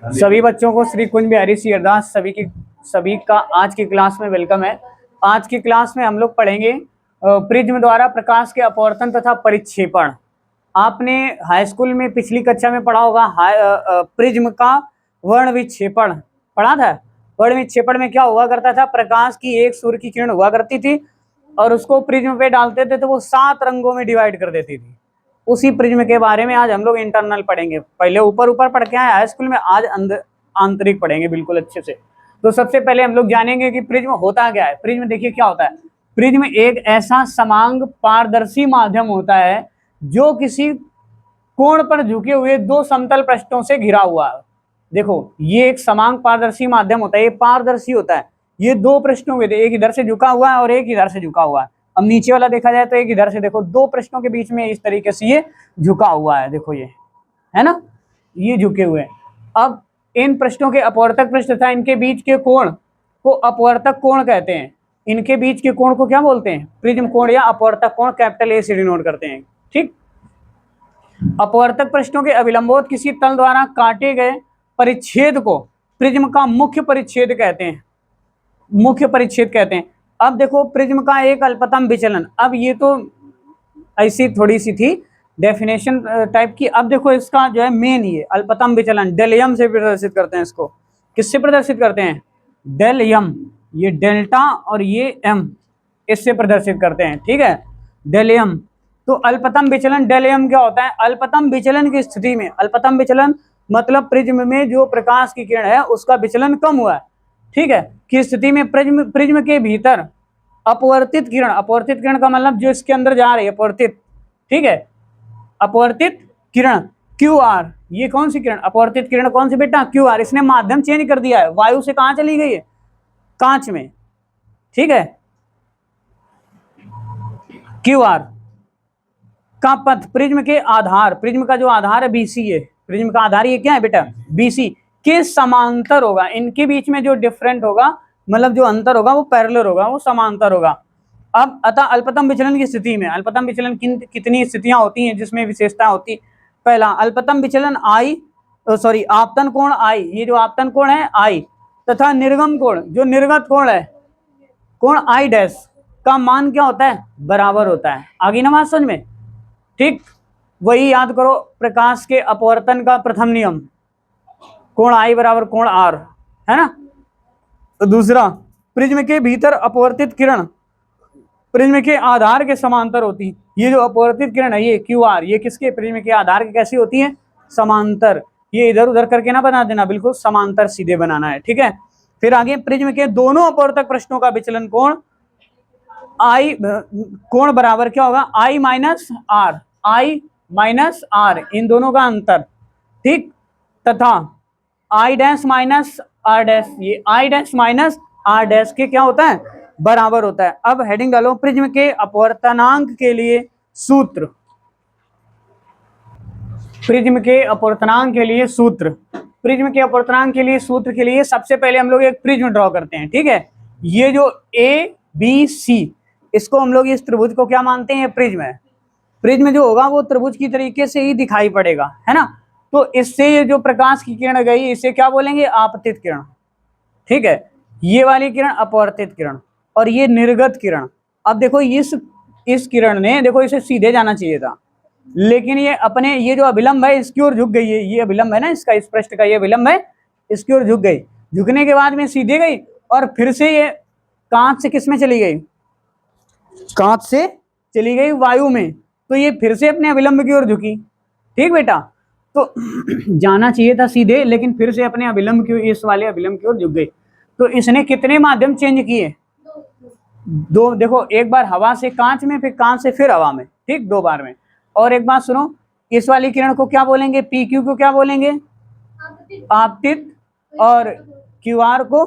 सभी बच्चों को श्री कुंज बिहारी सी अरदास सभी का आज की क्लास में वेलकम है। आज की क्लास में हम लोग पढ़ेंगे प्रिज्म द्वारा प्रकाश के अपवर्तन तथा परिक्षेपण। आपने हाई स्कूल में पिछली कक्षा में पढ़ा होगा प्रिज्म का वर्ण विक्षेपण पढ़ा था। वर्ण विक्षेपण में क्या हुआ करता था, प्रकाश की एक सूर्य की किरण हुआ करती थी और उसको प्रिज्म पे डालते थे तो वो 7 रंगों में डिवाइड कर देती थी। उसी प्रिज्म के बारे में आज हम लोग इंटरनल पढ़ेंगे। पहले ऊपर ऊपर पढ़ के आए हाई स्कूल में, आज अंदर आंतरिक पढ़ेंगे बिल्कुल अच्छे से। तो सबसे पहले हम लोग जानेंगे कि प्रिज्म होता क्या है। प्रिज्म देखिए क्या होता है। प्रिज्म एक ऐसा समांग पारदर्शी माध्यम होता है जो किसी कोण पर झुके हुए दो समतल पृष्ठों से घिरा हुआ है। देखो ये एक समांग पारदर्शी माध्यम होता है, ये पारदर्शी होता है। ये दो पृष्ठों के, एक इधर से झुका हुआ है और एक इधर से झुका हुआ है। अब नीचे वाला देखा जाए तो एक इधर से, देखो दो पृष्ठों के बीच में इस तरीके से ये झुका हुआ है, देखो ये है ना, ये झुके हुए हैं। अब इन पृष्ठों के अपवर्तक पृष्ठ तथा इनके बीच के कोण को अपवर्तक कोण कहते हैं। इनके बीच के कोण को क्या बोलते हैं? प्रिज्म कोण या अपवर्तक कोण, कैपिटल ए से डिनोट करते हैं। ठीक। अपवर्तक पृष्ठों के अभिलंबोत किसी तल द्वारा काटे गए परिच्छेद को प्रिज्म का मुख्य परिच्छेद कहते हैं। मुख्य परिच्छेद कहते हैं। अब देखो प्रिज्म का एक अल्पतम विचलन, अब ये तो ऐसी थोड़ी सी थी डेफिनेशन टाइप की। अब देखो इसका जो है मेन ये अल्पतम विचलन डेल एम से प्रदर्शित करते हैं। इसको किससे प्रदर्शित करते हैं? डेल एम, ये डेल्टा और ये एम, इससे प्रदर्शित करते हैं। ठीक है, डेल एम। तो अल्पतम विचलन डेल एम क्या होता है? अल्पतम विचलन की स्थिति में, अल्पतम विचलन मतलब प्रिज्म में जो प्रकाश की किरण है उसका विचलन कम हुआ है, ठीक है, की स्थिति में प्रिज्म के भीतर अपवर्तित किरण, अपवर्तित किरण का मतलब जो इसके अंदर जा रही है अपवर्तित, ठीक है, अपवर्तित किरण क्यू आर, ये कौन सी किरण? अपवर्तित किरण कौन सी बेटा? Q R. इसने माध्यम चेंज कर दिया है, वायु से कहां चली गई है? कांच में। ठीक है, क्यू आर का पथ प्रिज्म के आधार, प्रिज्म का जो आधार है बीसी है, प्रिज्म का आधार ये क्या है बेटा? बीसी के समांतर होगा। इनके बीच में जो डिफरेंट होगा, मतलब जो अंतर होगा वो पैरेलल होगा, वो समांतर होगा। अब अतः अल्पतम विचलन की स्थिति में, अल्पतम विचलन कितनी स्थितियां होती हैं जिसमें विशेषता होती? पहला अल्पतम विचलन आई, सॉरी आपतन कोण आई, ये जो आपतन कोण है आई, तथा निर्गम कोण, जो निर्गत कोण है कोण आई डैश का मान क्या होता है? बराबर होता है। आगे ना बात समझ में? ठीक, वही याद करो प्रकाश के अपवर्तन का प्रथम नियम, कोण आई बराबर कोण आर, है ना। तो दूसरा, प्रिज्म के भीतर अपवर्तित किरण प्रिज्म के आधार के समांतर होती है। ये जो अपवर्तित किरण है ये क्यू आर, ये किसके? प्रिज्म के आधार के कैसी होती है? समांतर। ये इधर उधर करके ना बना देना, बिल्कुल समांतर सीधे बनाना है। ठीक है, फिर आगे प्रिज्म के दोनों अपवर्तक पृष्ठों का विचलन कोण आई, कोण बराबर क्या होगा? I minus R, I minus R, इन दोनों का अंतर। ठीक, तथा I dash minus R dash, ये I dash minus R dash के क्या होता है? बराबर होता है। अब हेडिंग डालो, प्रिज्म के अपवर्तनांक के लिए सूत्र, प्रिज्म के अपवर्तनांक के लिए सूत्र, प्रिज्म के अपवर्तनांक के लिए सूत्र के लिए सबसे पहले हम लोग एक प्रिज्म ड्रॉ करते हैं। ठीक है, ये जो ए बी सी, इसको हम लोग इस त्रिभुज को क्या मानते हैं? प्रिज्म है। प्रिज्म जो होगा वो त्रिभुज की तरीके से ही दिखाई पड़ेगा, है ना। तो इससे ये जो प्रकाश की किरण गई इसे क्या बोलेंगे? आपतित किरण। ठीक है, ये वाली किरण अपवर्तित किरण और ये निर्गत किरण। अब देखो इस किरण ने, देखो इसे सीधे जाना चाहिए था, लेकिन ये अपने ये जो अभिलंब है इसकी ओर झुक गई है। ये अभिलंब है ना इसका, इस पृष्ठ का ये अभिलंब है, इसकी ओर झुक गई। झुकने के बाद में सीधे गई और फिर से ये कांच से किस में चली गई? कांच से चली गई वायु में, तो ये फिर से अपने अभिलंब की ओर झुकी। ठीक बेटा, तो जाना चाहिए था सीधे, लेकिन फिर से अपने अभिलंब की, इस वाले अभिलंब की ओर झुक गई। तो इसने कितने माध्यम चेंज किए? दो। देखो एक बार हवा से कांच में, फिर कांच से फिर हवा में, ठीक, 2 बार में। और एक बात सुनो, इस वाली किरण को क्या बोलेंगे? पी क्यू को क्या बोलेंगे? आपतित। और क्यू आर को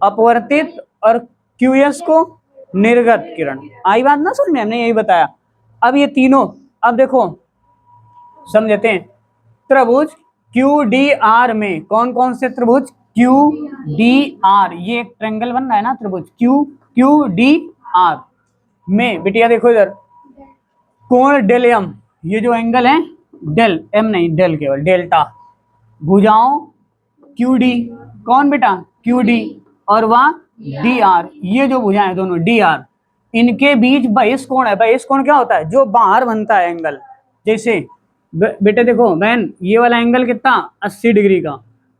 अपवर्तित और क्यू एस को निर्गत किरण। आई बात ना समझ में? हमने यही बताया। अब ये तीनों, अब देखो समझते हैं। त्रिभुज क्यू डी आर में कौन कौन से त्रिभुज? क्यू डी आर, ये एक ट्रायंगल बन रहा है ना त्रिभुज क्यू डी आर में, बिटिया देखो इधर, कोण डेल एम, ये जो एंगल है डेल एम नहीं डेल केवल डेल्टा, भुजाओं क्यू डी, कौन बेटा, क्यू डी, और वहां डी आर, ये जो भुजाएं दोनों डी आर, इनके बीच बहिष्कोण है। बहिष्कोण क्या होता है, जो बाहर बनता है एंगल। जैसे बेटे देखो बहन, ये वाला एंगल कितना 80 डिग्री का,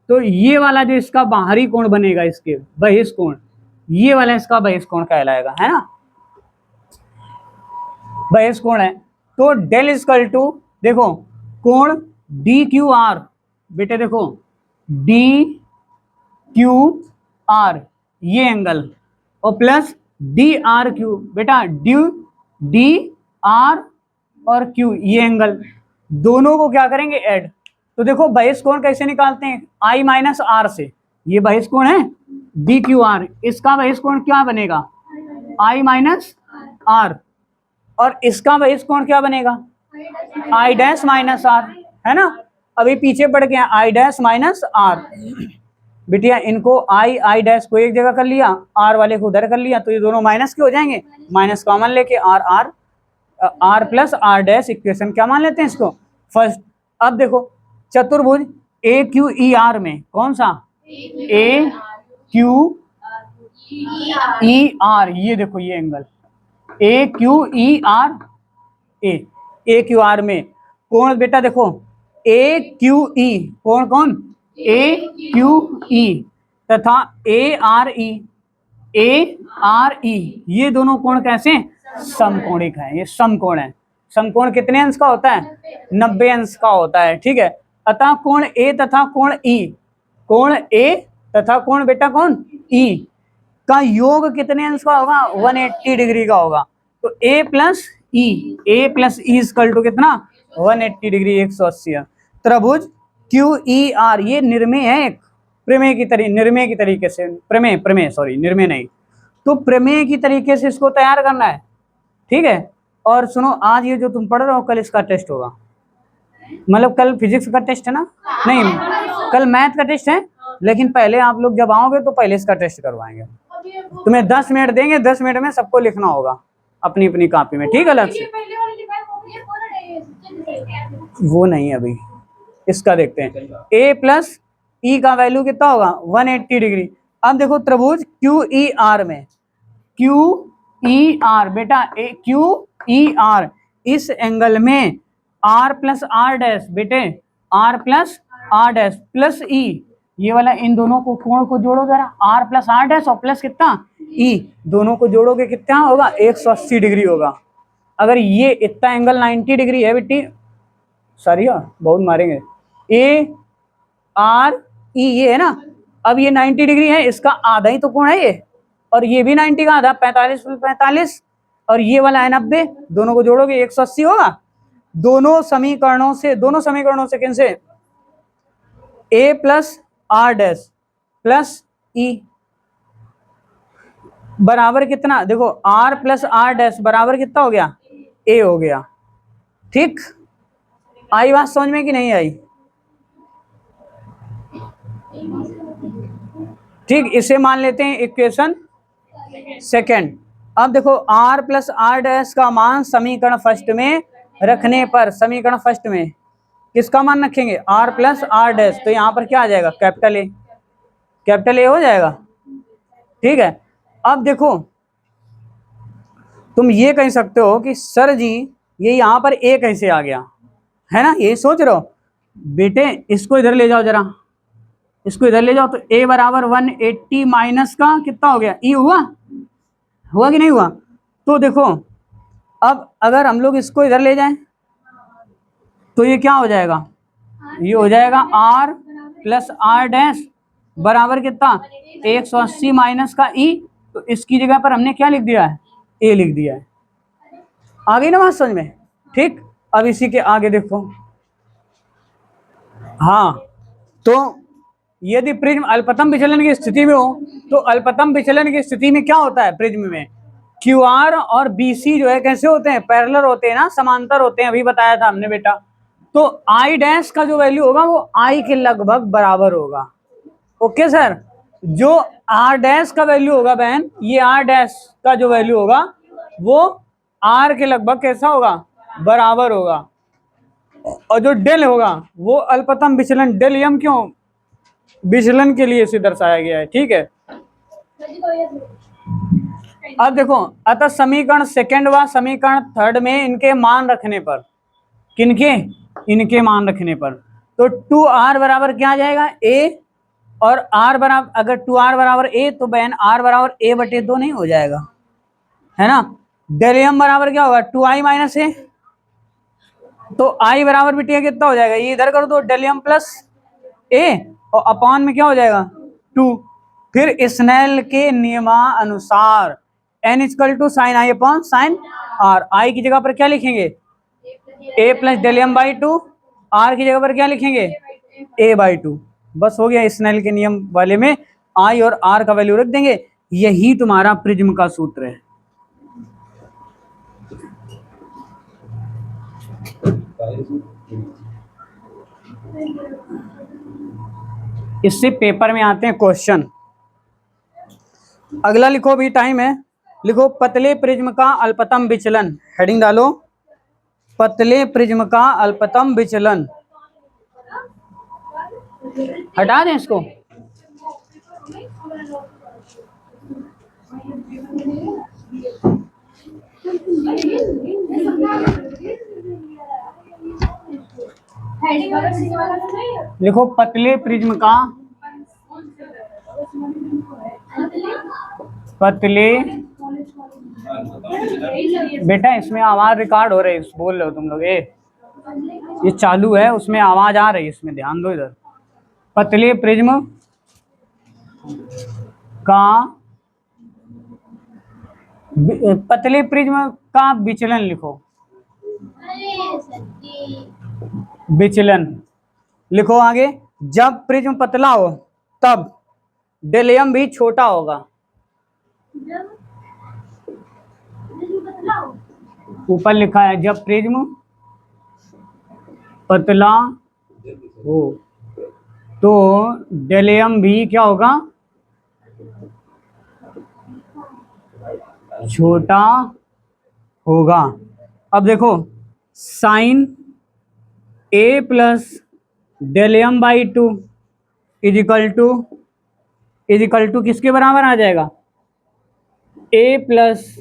तो ये वाला जो इसका बाहरी कोण बनेगा, इसके बहिष्कोण, ये वाला इसका बहिष्कोण कहलाएगा, है ना, बहिष्कोण है। तो डेल इजकल टू, देखो कोण डी क्यू आर, बेटे देखो डी क्यू आर ये एंगल, और प्लस डी आर क्यू, बेटा डी आर और क्यू ये एंगल, दोनों को क्या करेंगे, ऐड। तो देखो बहिष्कोण कैसे निकालते हैं, आई माइनस आर से, ये बहिष्कोण है डी क्यू आर, इसका बहिष्कोण क्या बनेगा, आई माइनस आर, और इसका बहिष्कोण क्या बनेगा, आई डैश माइनस आर, है ना। अभी पीछे पड़ गया आई डैश माइनस आर, बिटिया इनको आई डैश को एक जगह कर लिया, आर वाले को उधर कर लिया, तो ये दोनों माइनस के हो जाएंगे, माइनस कॉमन लेके R plus R dash equation क्या मान लेते हैं इसको, फर्स्ट। अब देखो चतुर्भुज ए क्यू ई आर में कौन सा, ए क्यू ई आर, ये देखो ये angle A Q E are, A Q R में कोण बेटा देखो ए क्यू ई, कोण कौन, ए क्यू ई तथा ए आर ई, ये दोनों कोण कैसे समकोणिक है, ये समकोण है। समकोण कितने अंश का होता है, 90 अंश का होता है, ठीक है। अतः कोण ए तथा कोण ई, कोण ए तथा कोण बेटा कौन ई का योग कितने अंश का होगा, 180 डिग्री का होगा। तो ए प्लस ई इक्वल टू कितना, 180 डिग्री, 180। त्रिभुज क्यू ई आर, ये निर्मेय है, एक प्रमेय की तरीके से, निर्मेय नहीं, तो प्रमेय की तरीके से इसको तैयार करना है, ठीक है। और सुनो, आज ये जो तुम पढ़ रहे हो कल इसका टेस्ट होगा, मतलब कल फिजिक्स का टेस्ट है ना, नहीं कल मैथ का टेस्ट है, लेकिन पहले आप लोग जब आओगे तो पहले इसका टेस्ट करवाएंगे। तुम्हें 10 मिनट देंगे, 10 मिनट में सबको लिखना होगा अपनी अपनी कॉपी में, ठीक है, अलग से। वो नहीं अभी, इसका देखते हैं। ए प्लस ई का वैल्यू कितना होगा, 180 डिग्री। अब देखो त्रिभुज क्यू ई आर में, क्यू ई आर बेटा क्यू ई आर, इस एंगल में आर प्लस आर डैश, बेटे R plus R dash plus E, ये वाला इन दोनों को कोण को जोड़ो जरा, आर प्लस आर डैश और प्लस कितना ई, दोनों को जोड़ोगे कितना होगा, 180 डिग्री होगा। अगर ये इतना एंगल 90 डिग्री है बेटी, सॉरी बहुत मारेंगे, ए आर ई ये है ना, अब ये 90 डिग्री है, इसका आधा ही तो कोण है ये, और ये भी 90 का आधा, 45 + 45, और ये वाला है 90, दोनों को जोड़ोगे 180 होगा। दोनों समीकरणों से कैसे, ए प्लस आर डैश प्लस ई बराबर कितना, देखो आर प्लस आर डैश बराबर कितना हो गया, ए हो गया, ठीक। आई बात समझ में कि नहीं आई, ठीक। इसे मान लेते हैं इक्वेशन सेकंड। अब देखो आर प्लस आर डैश का मान समीकरण फर्स्ट में रखने पर, समीकरण फर्स्ट में किसका मान रखेंगे, आर प्लस आर डैश, तो यहाँ पर क्या आ जाएगा, कैपिटल ए हो जाएगा, ठीक है। अब देखो तुम ये कह सकते हो कि सर जी ये यहाँ पर ए कैसे आ गया, है ना, ये सोच रहे हो बेटे, इसको इधर ले जाओ जरा, इसको इधर ले जाओ, तो ए बराबर 180 माइनस का कितना हो गया, ई हुआ कि नहीं हुआ। तो देखो अब अगर हम लोग इसको इधर ले जाएं तो ये क्या हो जाएगा, ये हो जाएगा आर प्लस आर डैश बराबर कितना, 180 माइनस का ई, तो इसकी जगह पर हमने क्या लिख दिया है, ए लिख दिया है। आ गई ना बात समझ में, ठीक। अब इसी के आगे देखो, हाँ, तो यदि प्रिज्म अल्पतम विचलन की स्थिति में हो, तो अल्पतम विचलन की स्थिति में क्या होता है, प्रिज्म में क्यू आर और बी सी जो है कैसे होते हैं, पैरेलल होते हैं ना, समांतर होते हैं, अभी बताया था हमने बेटा। तो आई डैश का जो वैल्यू होगा वो आई के लगभग बराबर होगा, ओके सर। जो आर डैश का वैल्यू होगा बहन, ये आर डैश का जो वैल्यू होगा वो आर के लगभग कैसा होगा, बराबर होगा। और जो डेल होगा वो अल्पतम विचलन, डेल यम क्यों, विचलन के लिए इसे दर्शाया गया है। ठीक है, अब देखो, अतः समीकरण सेकंड व समीकरण थर्ड में इनके मान रखने पर, किनके, इनके मान रखने पर, तो 2r बराबर क्या आ जाएगा, a, और r बराबर, अगर 2r बराबर a तो बहन r बराबर a बटे 2 नहीं हो जाएगा, है ना। डेल m बराबर क्या होगा, 2i माइनस a, तो i बराबर बिटिया कितना हो जाएगा, ये इधर कर दो, डेल m प्लस a, और अपॉन में क्या हो जाएगा 2। फिर स्नेल के नियमानुसार n equal to sine i upon sine r, i की जगह पर क्या लिखेंगे, a plus del m by 2, r की जगह पर क्या लिखेंगे, a बाई 2। बस हो गया, स्नेल के नियम वाले में i और r का वैल्यू रख देंगे। यही तुम्हारा प्रिज्म का सूत्र है। इससे पेपर में आते हैं क्वेश्चन। अगला लिखो, भी टाइम है, लिखो पतले प्रिज्म का अल्पतम विचलन, हेडिंग डालो, पतले प्रिज्म का अल्पतम विचलन। हटा दें इसको, लिखो पतले प्रिज्म का, पतले, बेटा इसमें आवाज रिकॉर्ड हो रही है, बोल रहे हो तुम लोग, ये चालू है, उसमें आवाज आ रही है, इसमें ध्यान दो इधर। पतले प्रिज्म का, पतले प्रिज्म का विचलन लिखो, विचलन लिखो आगे। जब प्रिज्म पतला हो तब डेल m भी छोटा होगा, ऊपर लिखा है जब प्रिज्म पतला हो तो डेल m भी क्या होगा, छोटा होगा। अब देखो, sine a plus del m by 2 equal to किसके बराबर आ जाएगा, a plus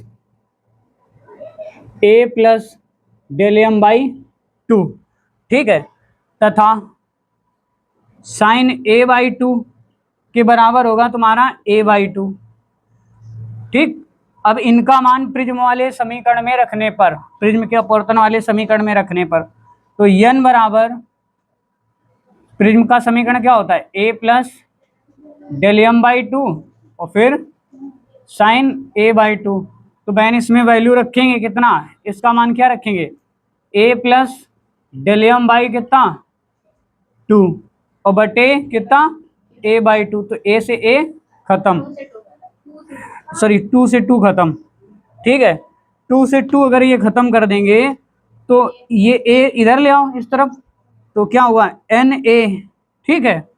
del m by 2, ठीक है, तथा साइन a बाई 2 के बराबर होगा तुम्हारा a बाई 2। ठीक, अब इनका मान प्रिज्म वाले समीकरण में रखने पर, प्रिज्म के अपवर्तन वाले समीकरण में रखने पर, तो n बराबर, प्रिज्म का समीकरण क्या होता है, a plus del m by 2 और फिर साइन a बाई 2। तो बहन इसमें वैल्यू रखेंगे कितना, इसका मान क्या रखेंगे, a plus del m by कितना 2 और बटे कितना a बाई 2, तो a से a खत्म, सॉरी 2 से 2 खत्म। ठीक है, 2 से 2 अगर ये खत्म कर देंगे तो ये a इधर ले आओ इस तरफ, तो क्या हुआ na, ठीक है,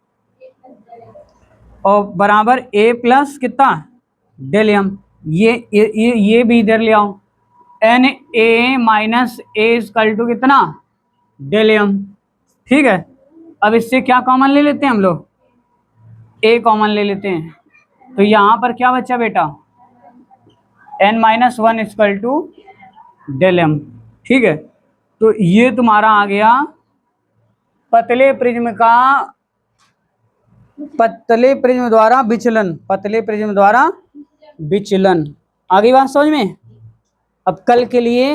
और बराबर a प्लस कितना डेल m, ये भी इधर ले आओ, na minus a equal to कितना डेल m। ठीक है, अब इससे क्या कॉमन ले लेते हैं हम लोग, a कॉमन ले लेते हैं, तो यहाँ पर क्या बचा बेटा, n minus 1 equal to del m। ठीक है, तो ये तुम्हारा आ गया पतले प्रिज्म का, पतले प्रिज्म द्वारा विचलन, पतले प्रिज्म द्वारा विचलन। आगे बात समझ में। अब कल के लिए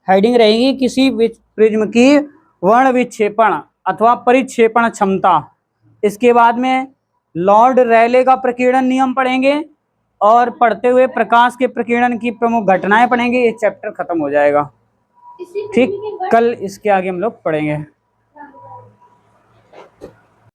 हेडिंग रहेगी किसी प्रिज्म की वर्ण विक्षेपण अथवा परिक्षेपण क्षमता। इसके बाद में लॉर्ड रेले का प्रकीर्णन नियम पढ़ेंगे और पढ़ते हुए प्रकाश के प्रकीर्णन की प्रमुख घटनाएं पढ़ेंगे। ये चैप्टर खत्म हो जाएगा। ठीक, कल इसके आगे हम लोग पढ़ेंगे।